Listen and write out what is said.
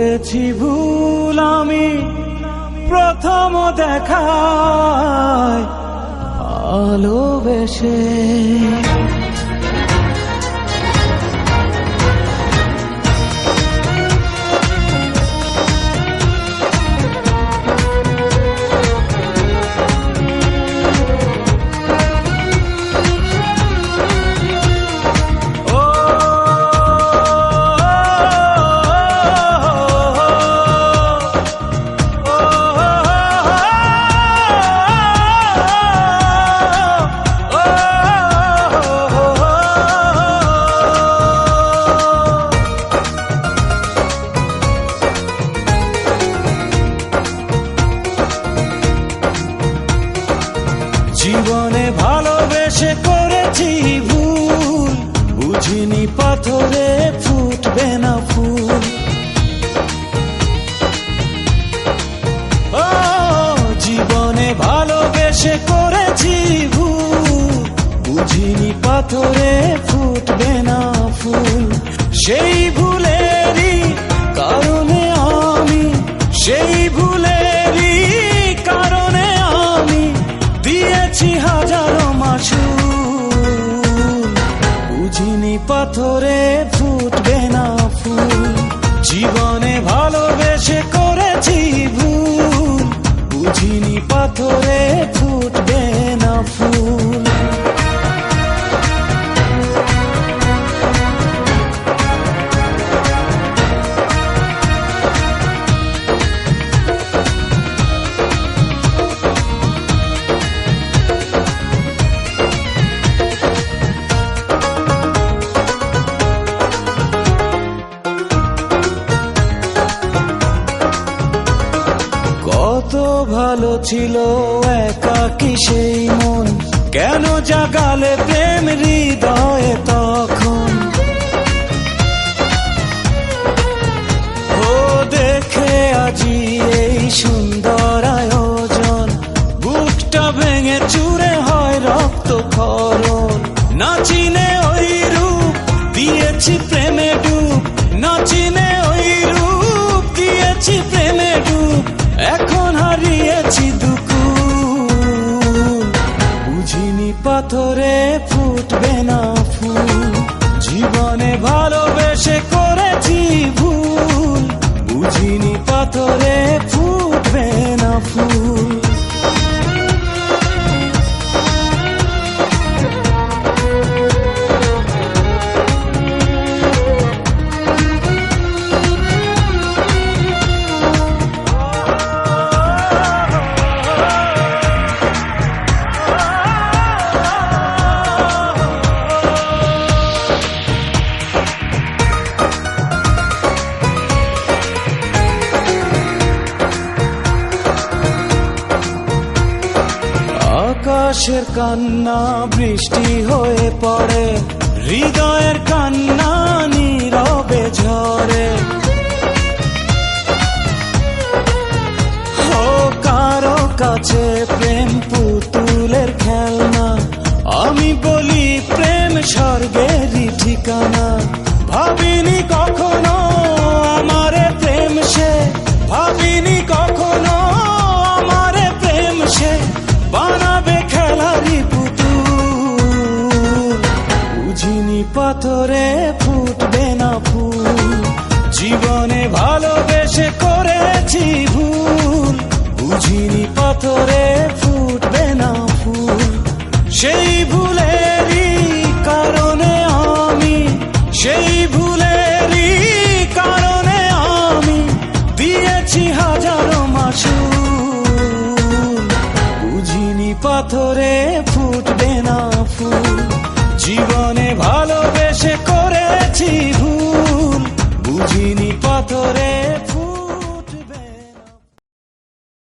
করেছি ভুল আমি প্রথম দেখায় ভালোবেসে। জীবনে ভালোবেসে করেছি ভুল, বুঝিনি পাথরে ফুটবে না ফুল। ও জীবনে ভালোবেসে করেছি ভুল, বুঝিনি পাথরে ফুটবে না ফুল। সেই ভুলেরই কারণে আমি, সেই ভুলেরই কারণে আমি দিয়েছি হাজারো মাসুল। বুঝিনি পাথরে ফুটবে না ফুল, জীবনে ভালোবেসে করেছি ভুল, বুঝিনি পাথরে ফুটবে না ফুল। কত ভালো ছিল একাকী সেই মন, কেন জাগালে প্রেম হৃদয়ে তখন। ও দেখে আজি এই সুন্দর আয়োজন, বুকটা ভেঙে চুরে হয় রক্ত খরণ। না চিনে ওই রূপ দিয়েছি প্রেমে ডুব, না চিনে ওই রূপ দিয়েছি প্রেমে ডুব। এখন হারিয়েছি দুকুল, বুঝিনি পাথরে ফুটবে না ফুল। জীবনে ভালোবেসে করেছি ভুল, বুঝিনি পাথরে ফুটবে না ফুল। আকাশের কান্না বৃষ্টি হয়ে পড়ে, হৃদয়ের কান্না নীরবে ঝরে। ও কারো কাছে প্রেম পুতুলের খেলনা, আমি বলি প্রেম স্বর্গেরই ঠিকানা। ভাবিনি কখনো আমারে প্রেম সে, ভাবিনি কখনো আমারে প্রেম সে বানাবে খেলারি পুতুল। বুঝিনি পাথরে ফুটবে না ফুল, জীবনে ভালোবেসে করেছি ভুল, বুঝিনি পাথরে ফুটবে না ফুল। সেই ভুলেরই কারণে আমি, সেই ভুলেরই কারণে আমি দিয়েছি হাজারো মাসুল। বুঝিনি পাথরে ফুটবে না ফুল, জীবনে